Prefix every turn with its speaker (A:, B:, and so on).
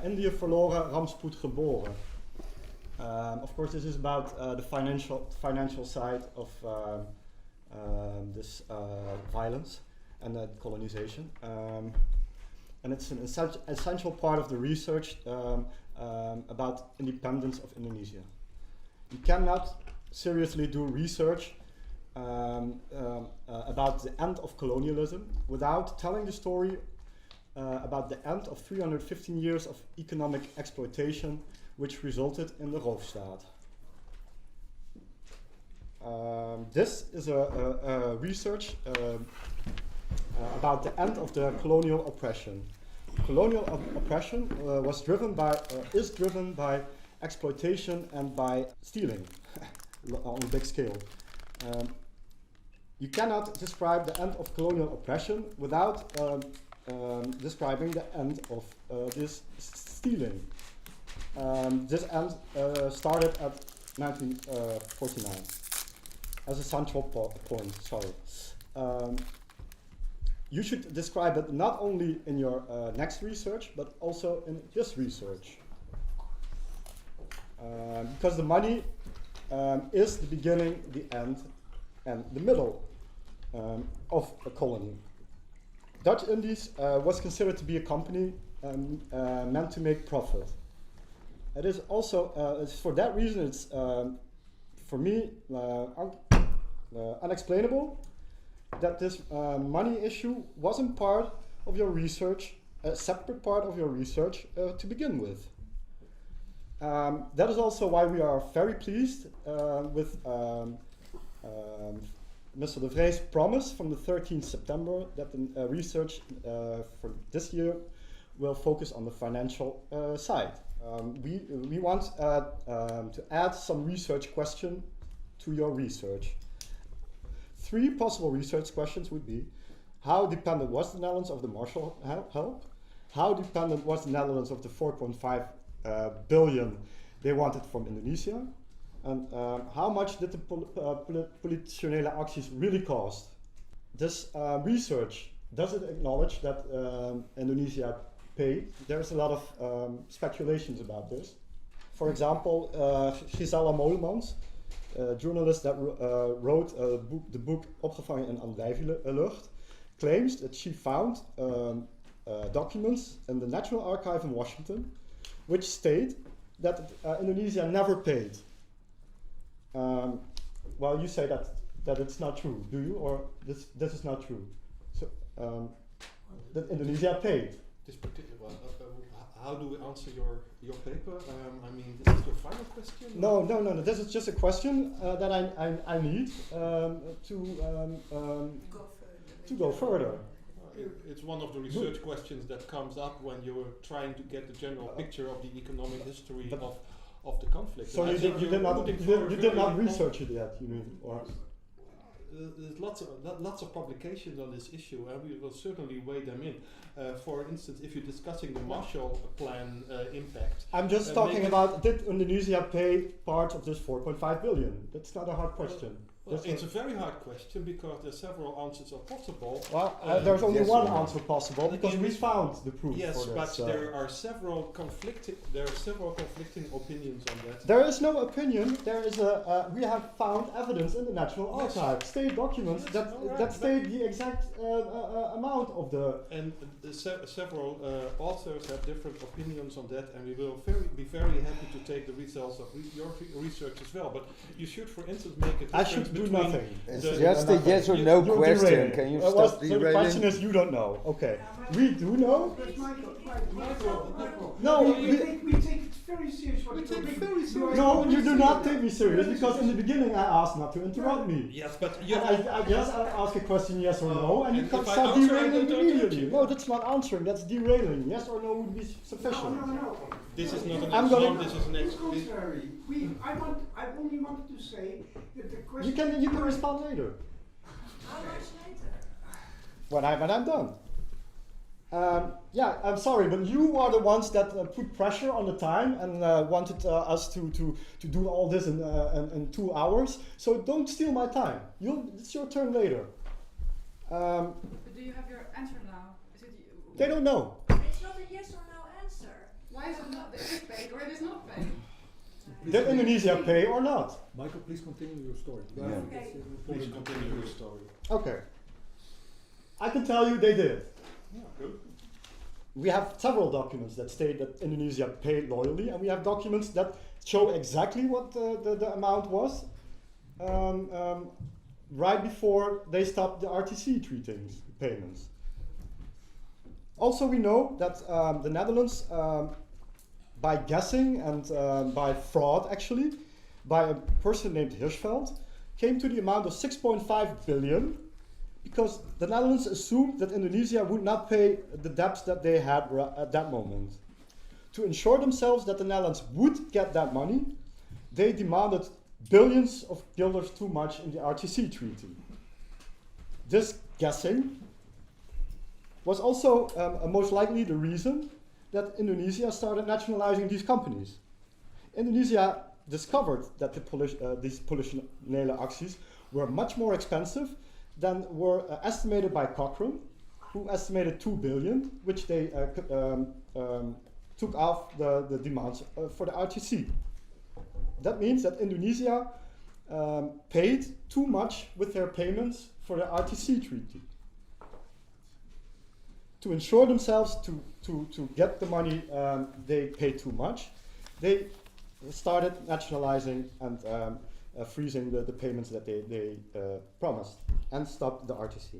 A: Indië verloren, rampspoed geboren. Of course, this is about the financial side of this violence and colonization. And it's an essential part of the research about independence of Indonesia. You cannot seriously do research about the end of colonialism without telling the story about the end of 315 years of economic exploitation, which resulted in the Roofstaat. This is a research about the end of the colonial oppression. Colonial oppression is driven by exploitation and by stealing on a big scale. You cannot describe the end of colonial oppression without describing the end of this stealing. This end started at 1949 as a central point. You should describe it not only in your next research, but also in this research. Because the money is the beginning, the end, and the middle of a colony. Dutch Indies was considered to be a company meant to make profit. It is also, it's for that reason, it's for me unexplainable that this money issue wasn't part of your research, a separate part of your research to begin with. That is also why we are very pleased with Mr. De Vree's promise from the 13th September that the research for this year will focus on the financial side. We want to add some research question to your research. 3 possible research questions would be: how dependent was the Netherlands of the Marshall help? How dependent was the Netherlands of the 4.5 billion they wanted from Indonesia? And how much did the politionele acties really cost? This research, does it acknowledge that Indonesia paid? There's a lot of speculations about this. For example, Gisela Molemans, a journalist that wrote the book Opgevangen in Andijvenlucht, claims that she found documents in the National Archive in Washington which state that Indonesia never paid. Well, you say that it's not true, do you? Or this is not true? So that Indonesia paid.
B: This particular, how do we answer your paper? I mean, this is your final question?
A: No. This is just a question that I need to go further.
B: It's one of the research questions that comes up when you're trying to get the general picture of the economic history of the conflict.
A: So you did not research it yet, you mean? Or?
B: There's lots of publications on this issue, and we will certainly weigh them in. For instance, if you're discussing the Marshall Plan impact.
A: I'm just talking about, did Indonesia pay part of this 4.5 billion? That's not a hard question.
B: Well, it's a very hard question because there are several answers are possible.
A: Well, there's only one answer possible because we found the proof.
B: Yes,
A: for
B: but
A: this,
B: there are several conflicting opinions on that.
A: There is no opinion. There is we have found evidence in the National Archive, state documents that state the exact amount of the.
B: And several authors have different opinions on that, and we will be very happy to take the results of your research as well. But you should, for instance, make a difference.
A: Do nothing.
C: It's just a yes or no question.
A: Derailing.
C: Can you stop derailing?
A: So the question is, you don't know. Okay. We do know.
D: Michael.
A: No,
D: we take it very serious.
A: No, you do not take me serious because in the beginning I asked not to interrupt me.
B: Yes, but
A: I ask a question, yes or no, and you can start derailing immediately. No, that's not answering. That's derailing. Yes or no would be sufficient.
D: No.
B: This is not an
D: contrary. I only wanted to say that the question.
A: You can respond later.
E: How much later?
A: When I'm done. Yeah, I'm sorry, but you are the ones that put pressure on the time and wanted us to do all this in 2 hours. So don't steal my time. It's your turn later.
E: But do you have your answer now? Is it you?
A: They don't know.
E: It's not a yes or no answer. Why Why is it not? It is paid or it is not paid?
A: Did Indonesia pay or not?
F: Michael, please continue your story.
C: Yeah.
E: Okay.
B: Please continue your story.
A: Okay. I can tell you they did.
B: Yeah, good.
A: We have several documents that state that Indonesia paid loyally, and we have documents that show exactly what the amount was right before they stopped the RTC treating payments. Also, we know that the Netherlands, by guessing and by fraud actually, by a person named Hirschfeld, came to the amount of 6.5 billion because the Netherlands assumed that Indonesia would not pay the debts that they had at that moment. To ensure themselves that the Netherlands would get that money, they demanded billions of guilders too much in the RTC treaty. This guessing was also most likely the reason that Indonesia started nationalizing these companies. Indonesia discovered that these politionele acties were much more expensive than were estimated by Cochrane, who estimated 2 billion, which they took off the demands for the RTC. That means that Indonesia paid too much with their payments for the RTC treaty. To ensure themselves to get the money they paid too much, they started nationalizing and freezing the payments that they promised and stopped the RTC.